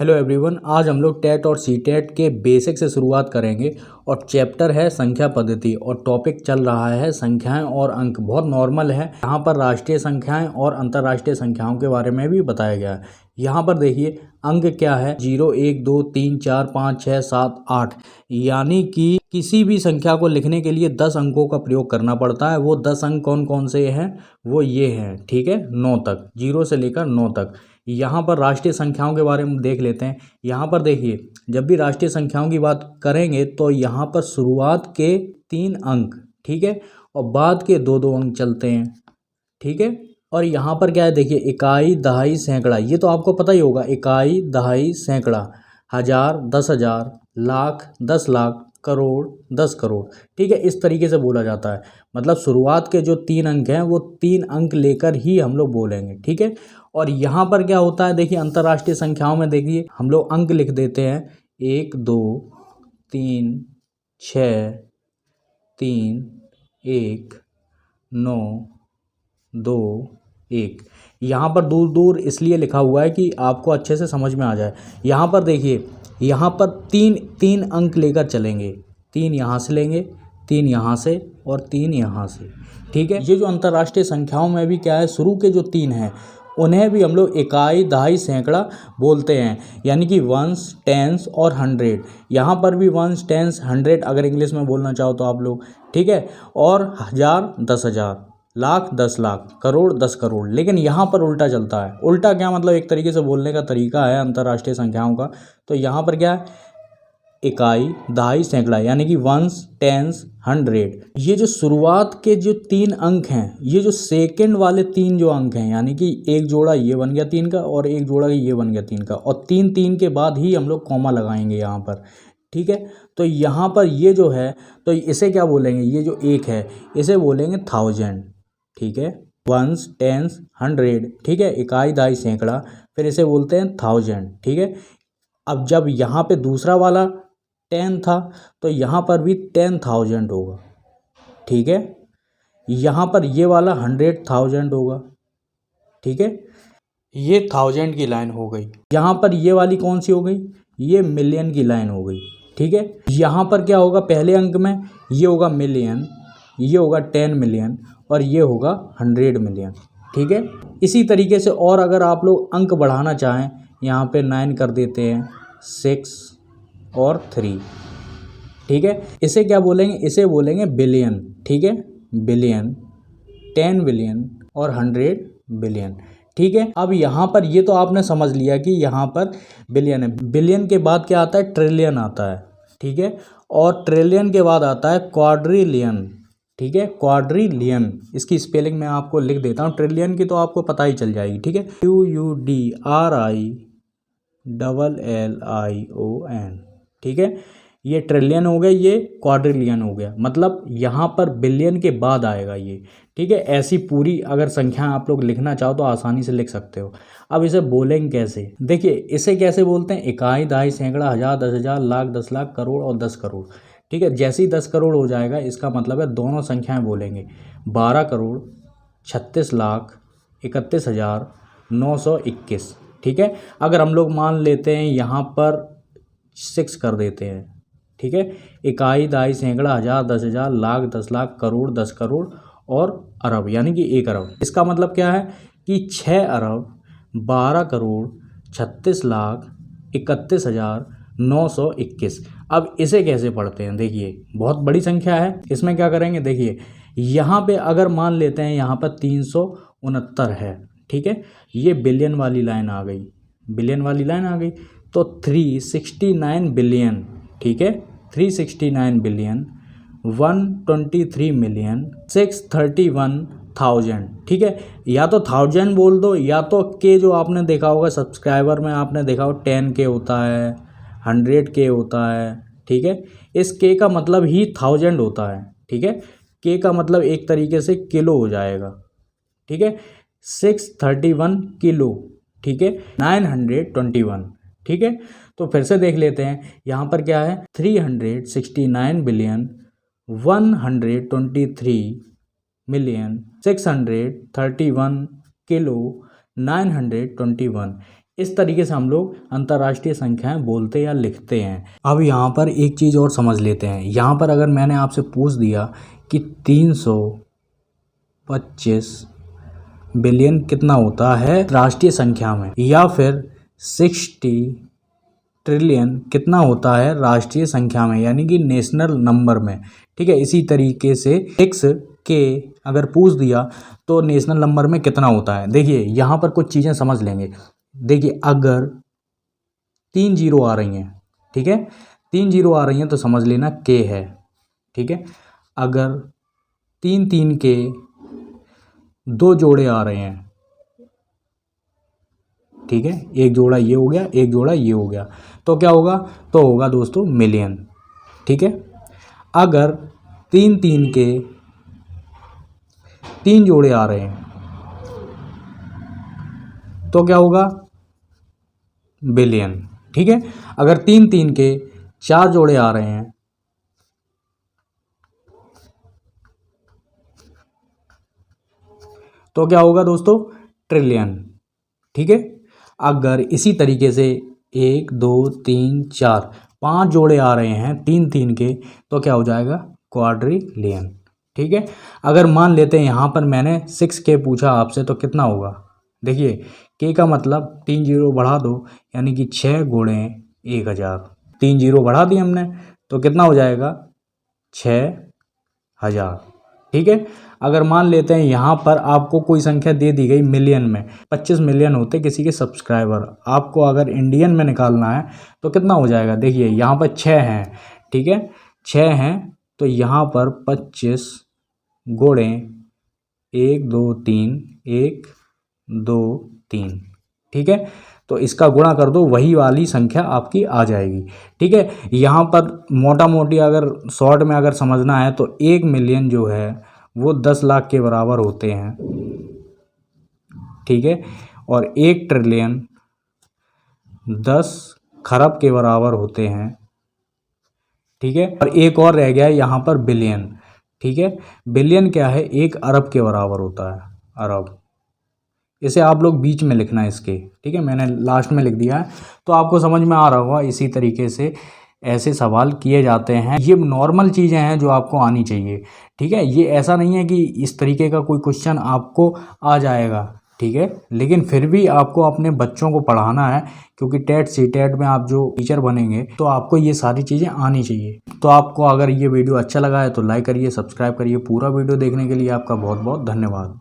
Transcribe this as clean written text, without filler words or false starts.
Hello everyone, आज हम लोग टेट और सी टेट के बेसिक से शुरुआत करेंगे और चैप्टर है संख्या पद्धति और टॉपिक चल रहा है संख्याएं और अंक। बहुत नॉर्मल है। यहाँ पर राष्ट्रीय संख्याएं और अंतर्राष्ट्रीय संख्याओं के बारे में भी बताया गया है। यहाँ पर देखिए अंक क्या है, 0, 1, 2, 3, 4, 5, 6, 7, 8। यानी कि किसी भी संख्या को लिखने के लिए 10 अंकों का प्रयोग करना पड़ता है। वो 10 अंक कौन कौन से हैं, वो ये हैं, ठीक है, 9 तक, 0 से लेकर 9 तक। यहाँ पर राष्ट्रीय संख्याओं के बारे में देख लेते हैं। यहाँ पर देखिए, जब भी राष्ट्रीय संख्याओं की बात करेंगे तो यहाँ पर शुरुआत के 3 अंक, ठीक है, और बाद के 2-2 अंक चलते हैं, ठीक है। और यहाँ पर क्या है, देखिए, इकाई, दहाई, सैकड़ा, ये तो आपको पता ही होगा। इकाई, दहाई, सैकड़ा, हजार, 10,000, लाख, 10 लाख, करोड़, 10 करोड़, ठीक है। इस तरीके से बोला जाता है। मतलब शुरुआत के जो 3 अंक हैं वो 3 अंक लेकर ही हम लोग बोलेंगे, ठीक है। और यहाँ पर क्या होता है, देखिए, अंतर्राष्ट्रीय संख्याओं में देखिए हम लोग अंक लिख देते हैं 1, 2, 3, 6, 3, 1, 9, 2, 1। यहाँ पर दूर दूर इसलिए लिखा हुआ है कि आपको अच्छे से समझ में आ जाए। यहाँ पर देखिए, यहाँ पर तीन अंक लेकर चलेंगे। 3 यहाँ से लेंगे, 3 यहाँ से और 3 यहाँ से, ठीक है। ये जो अंतर्राष्ट्रीय संख्याओं में भी क्या है, शुरू के जो 3 हैं उन्हें भी हम लोग इकाई, दहाई, सैकड़ा बोलते हैं। यानी कि वंस, टेंस और 100। यहाँ पर भी वंस, टेंस, 100 अगर इंग्लिश में बोलना चाहो तो आप लोग, ठीक है। और हजार, 10,000, लाख, 10 लाख, करोड़, 10 करोड़। लेकिन यहाँ पर उल्टा चलता है। उल्टा क्या मतलब, एक तरीके से बोलने का तरीका है अंतर्राष्ट्रीय संख्याओं का। तो यहाँ पर क्या है, इकाई, दहाई, सैकड़ा, यानी कि वंस, टेंस, 100। ये जो शुरुआत के जो 3 अंक हैं, ये जो सेकंड वाले 3 जो अंक हैं, यानी कि एक जोड़ा ये बन गया 3 का और एक जोड़ा ये बन गया 3 का, और 3 के बाद ही हम लोग कॉमा लगाएंगे यहाँ पर, ठीक है। तो यहाँ पर ये जो है, तो इसे क्या बोलेंगे, ये जो एक है इसे बोलेंगे 1000, ठीक है। वंस, टेंस, 100, ठीक है, इकाई, दहाई, सैकड़ा, फिर इसे बोलते हैं 1000, ठीक है। अब जब यहाँ पे दूसरा वाला 10 था तो यहाँ पर भी 10,000 होगा, ठीक है। यहाँ पर ये वाला 100,000 होगा, ठीक है। ये 1000 की लाइन हो गई। यहाँ पर ये वाली कौन सी हो गई, ये मिलियन की लाइन हो गई, ठीक है। यहाँ पर क्या होगा, पहले अंक में ये होगा मिलियन, ये होगा 10 मिलियन और ये होगा 100 मिलियन, ठीक है। इसी तरीके से और अगर आप लोग अंक बढ़ाना चाहें, यहाँ पे 9 कर देते हैं, 6 और 3, ठीक है। इसे क्या बोलेंगे, इसे बोलेंगे बिलियन, ठीक है। बिलियन, 10 बिलियन और 100 बिलियन, ठीक है। अब यहाँ पर ये तो आपने समझ लिया कि यहाँ पर बिलियन है। बिलियन के बाद क्या आता है, ट्रिलियन आता है, ठीक है। और ट्रिलियन के बाद आता है क्वाड्रिलियन, ठीक है। क्वाड्रिलियन, इसकी स्पेलिंग मैं आपको लिख देता हूँ। ट्रिलियन की तो आपको पता ही चल जाएगी, ठीक है। QUDRILLION, ठीक है। ये ट्रिलियन हो गया, ये क्वाड्रिलियन हो गया। मतलब यहाँ पर बिलियन के बाद आएगा ये, ठीक है। ऐसी पूरी अगर संख्या आप लोग लिखना चाहो तो आसानी से लिख सकते हो। अब इसे बोलेंगे कैसे, देखिए इसे कैसे बोलते हैं, इकाई, दहाई, सैकड़ा, हजार, 10,000, लाख, 10 लाख, करोड़ और 10 करोड़, ठीक है। जैसे ही 10 करोड़ हो जाएगा इसका मतलब है दोनों संख्याएं बोलेंगे। 12 करोड़ 36 लाख 31,921, ठीक है। अगर हम लोग मान लेते हैं यहाँ पर 6 कर देते हैं, ठीक है। इकाई, दहाई, सैकड़ा, हजार, 10,000, लाख, 10 लाख, करोड़, 10 करोड़ और अरब, यानी कि 1 अरब। इसका मतलब क्या है कि 6 अरब 12 करोड़ 36 लाख 31,921। अब इसे कैसे पढ़ते हैं, देखिए बहुत बड़ी संख्या है। इसमें क्या करेंगे, देखिए यहाँ पे अगर मान लेते हैं यहाँ पर 369 है, ठीक है। ये बिलियन वाली लाइन आ गई, बिलियन वाली लाइन आ गई, तो 369 बिलियन, ठीक है। 369 बिलियन 123 मिलियन 631,000, ठीक है। या तो 1000 बोल दो, या तो के जो आपने देखा होगा सब्सक्राइबर में, आपने देखा हो 10K होता है, 100K होता है, ठीक है। इस के का मतलब ही 1000 होता है, ठीक है। के का मतलब एक तरीके से किलो हो जाएगा, ठीक है। 631 किलो, ठीक है। 921, ठीक है। तो फिर से देख लेते हैं, यहाँ पर क्या है, 369 बिलियन 123 मिलियन 631 किलो 921। इस तरीके से हम लोग अंतर्राष्ट्रीय संख्याएं बोलते या लिखते हैं। अब यहाँ पर एक चीज़ और समझ लेते हैं। यहाँ पर अगर मैंने आपसे पूछ दिया कि 325 बिलियन कितना होता है राष्ट्रीय संख्या में, या फिर 60 ट्रिलियन कितना होता है राष्ट्रीय संख्या में, यानी कि नेशनल नंबर में, ठीक है। इसी तरीके से एक्स के अगर पूछ दिया तो नेशनल नंबर में कितना होता है। देखिए यहाँ पर कुछ चीज़ें समझ लेंगे। देखिए अगर 3 जीरो आ रही हैं, ठीक है, 3 जीरो आ रही हैं तो समझ लेना के है, ठीक है। अगर 3 के 2 जोड़े आ रहे हैं, ठीक है, एक जोड़ा ये हो गया, एक जोड़ा ये हो गया, तो क्या होगा, तो होगा दोस्तों मिलियन, ठीक है। अगर 3 के 3 जोड़े आ रहे हैं तो क्या होगा, बिलियन, ठीक है। अगर 3 के 4 जोड़े आ रहे हैं तो क्या होगा दोस्तों, ट्रिलियन, ठीक है। अगर इसी तरीके से 1 2 3 4 5 जोड़े आ रहे हैं 3 के तो क्या हो जाएगा, क्वाड्रिलियन, ठीक है। अगर मान लेते हैं यहाँ पर मैंने 6 के पूछा आपसे तो कितना होगा। देखिए के का मतलब 3 जीरो बढ़ा दो, यानी कि 6 गुणे 1000, 3 जीरो बढ़ा दिए हमने तो कितना हो जाएगा, 6000, ठीक है। अगर मान लेते हैं यहाँ पर आपको कोई संख्या दे दी गई मिलियन में, 25 मिलियन होते किसी के सब्सक्राइबर, आपको अगर इंडियन में निकालना है तो कितना हो जाएगा। देखिए यहाँ पर 6 हैं, ठीक है, 6 हैं तो यहाँ पर 25 गुणे 1 2 3 1 2 3, ठीक है, तो इसका गुणा कर दो, वही वाली संख्या आपकी आ जाएगी, ठीक है। यहाँ पर मोटा मोटी अगर शॉर्ट में अगर समझना है तो 1 मिलियन जो है वो 10 लाख के बराबर होते हैं, ठीक है, और 1 ट्रिलियन 10 खरब के बराबर होते हैं, ठीक है। और एक और रह गया है यहाँ पर बिलियन, ठीक है। बिलियन क्या है, 1 अरब के बराबर होता है, अरब। इसे आप लोग बीच में लिखना है इसके, ठीक है, मैंने लास्ट में लिख दिया है तो आपको समझ में आ रहा होगा। इसी तरीके से ऐसे सवाल किए जाते हैं। ये नॉर्मल चीज़ें हैं जो आपको आनी चाहिए, ठीक है। ये ऐसा नहीं है कि इस तरीके का कोई क्वेश्चन आपको आ जाएगा, ठीक है, लेकिन फिर भी आपको अपने बच्चों को पढ़ाना है, क्योंकि टेट सीटेट में आप जो टीचर बनेंगे तो आपको ये सारी चीज़ें आनी चाहिए। तो आपको अगर ये वीडियो अच्छा लगा है तो लाइक करिए, सब्सक्राइब करिए। पूरा वीडियो देखने के लिए आपका बहुत बहुत धन्यवाद।